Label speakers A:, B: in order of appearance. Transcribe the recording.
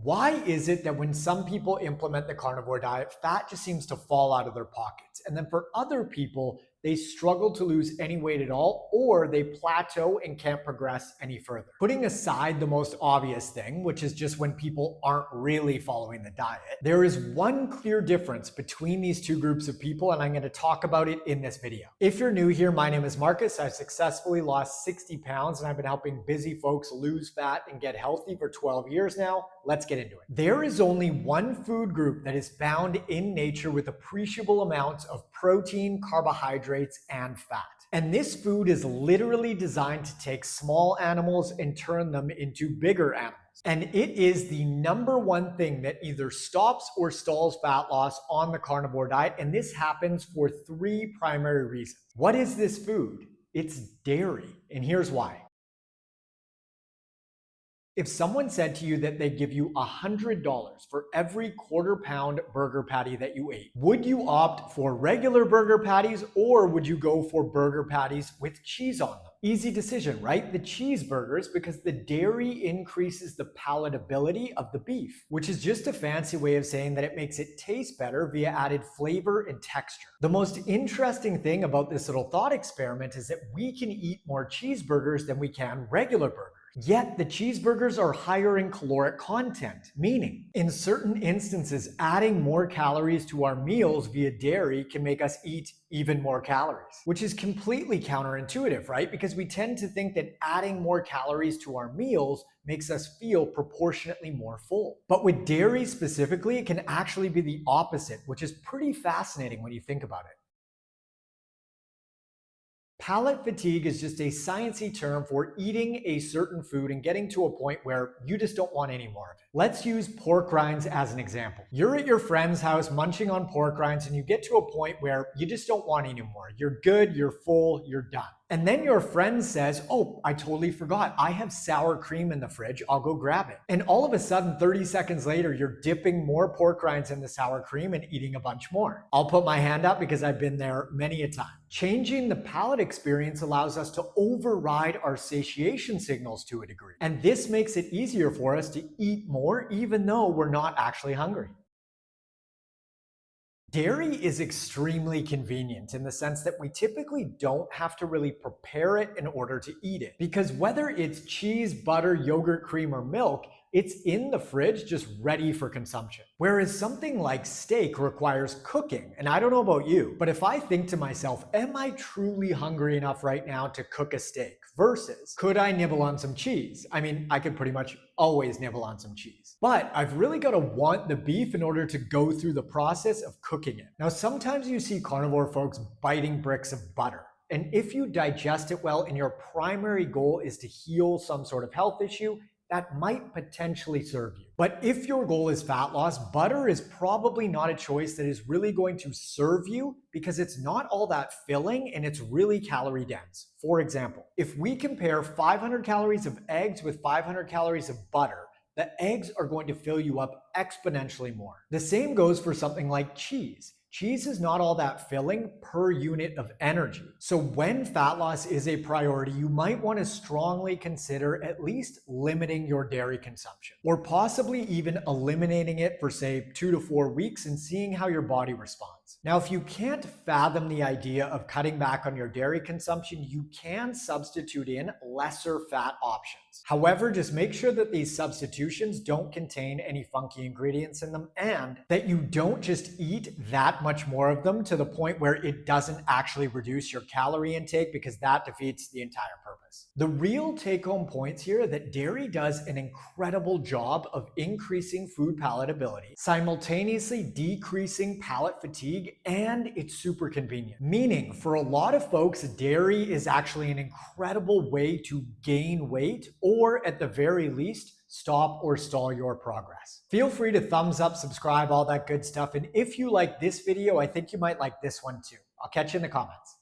A: Why is it that when some people implement the carnivore diet, fat just seems to fall out of their pockets? And then for other people, they struggle to lose any weight at all, or they plateau and can't progress any further. Putting aside the most obvious thing, which is just when people aren't really following the diet, there is one clear difference between these two groups of people, and I'm going to talk about it in this video. If you're new here, my name is Marcus. I've successfully lost 60 pounds, and I've been helping busy folks lose fat and get healthy for 12 years now. Let's get into it. There is only one food group that is found in nature with appreciable amounts of protein, carbohydrates, and fat. And this food is literally designed to take small animals and turn them into bigger animals. And it is the number one thing that either stops or stalls fat loss on the carnivore diet. And this happens for three primary reasons. What is this food? It's dairy. And here's why. If someone said to you that they give you $100 for every quarter-pound burger patty that you ate, would you opt for regular burger patties or would you go for burger patties with cheese on them? Easy decision, right? The cheeseburgers, because the dairy increases the palatability of the beef, which is just a fancy way of saying that it makes it taste better via added flavor and texture. The most interesting thing about this little thought experiment is that we can eat more cheeseburgers than we can regular burgers. Yet the cheeseburgers are higher in caloric content, meaning in certain instances, adding more calories to our meals via dairy can make us eat even more calories, which is completely counterintuitive, right? Because we tend to think that adding more calories to our meals makes us feel proportionately more full. But with dairy specifically, it can actually be the opposite, which is pretty fascinating when you think about it. Palate fatigue is just a sciencey term for eating a certain food and getting to a point where you just don't want any more of it. Let's use pork rinds as an example. You're at your friend's house munching on pork rinds and you get to a point where you just don't want any more. You're good, you're full, you're done. And then your friend says, oh, I totally forgot. I have sour cream in the fridge. I'll go grab it. And all of a sudden, 30 seconds later, you're dipping more pork rinds in the sour cream and eating a bunch more. I'll put my hand up because I've been there many a time. Changing the palate experience allows us to override our satiation signals to a degree. And this makes it easier for us to eat more even though we're not actually hungry. Dairy is extremely convenient in the sense that we typically don't have to really prepare it in order to eat it. Because whether it's cheese, butter, yogurt, cream, or milk, it's in the fridge just ready for consumption. Whereas something like steak requires cooking. And I don't know about you, but if I think to myself, am I truly hungry enough right now to cook a steak? Versus, could I nibble on some cheese? I mean, I could pretty much always nibble on some cheese. But I've really got to want the beef in order to go through the process of cooking it. Now, sometimes you see carnivore folks biting bricks of butter. And if you digest it well and your primary goal is to heal some sort of health issue, that might potentially serve you. But if your goal is fat loss, butter is probably not a choice that is really going to serve you because it's not all that filling and it's really calorie dense. For example, if we compare 500 calories of eggs with 500 calories of butter, the eggs are going to fill you up exponentially more. The same goes for something like cheese. Cheese is not all that filling per unit of energy. So when fat loss is a priority, you might want to strongly consider at least limiting your dairy consumption, or possibly even eliminating it for say 2 to 4 weeks and seeing how your body responds. Now, if you can't fathom the idea of cutting back on your dairy consumption, you can substitute in lesser fat options. However, just make sure that these substitutions don't contain any funky ingredients in them and that you don't just eat that much more of them to the point where it doesn't actually reduce your calorie intake, because that defeats the entire purpose. The real take-home points here are that dairy does an incredible job of increasing food palatability, simultaneously decreasing palate fatigue, and it's super convenient. Meaning, for a lot of folks, dairy is actually an incredible way to gain weight, or at the very least, stop or stall your progress. Feel free to thumbs up, subscribe, all that good stuff. And if you like this video, I think you might like this one too. I'll catch you in the comments.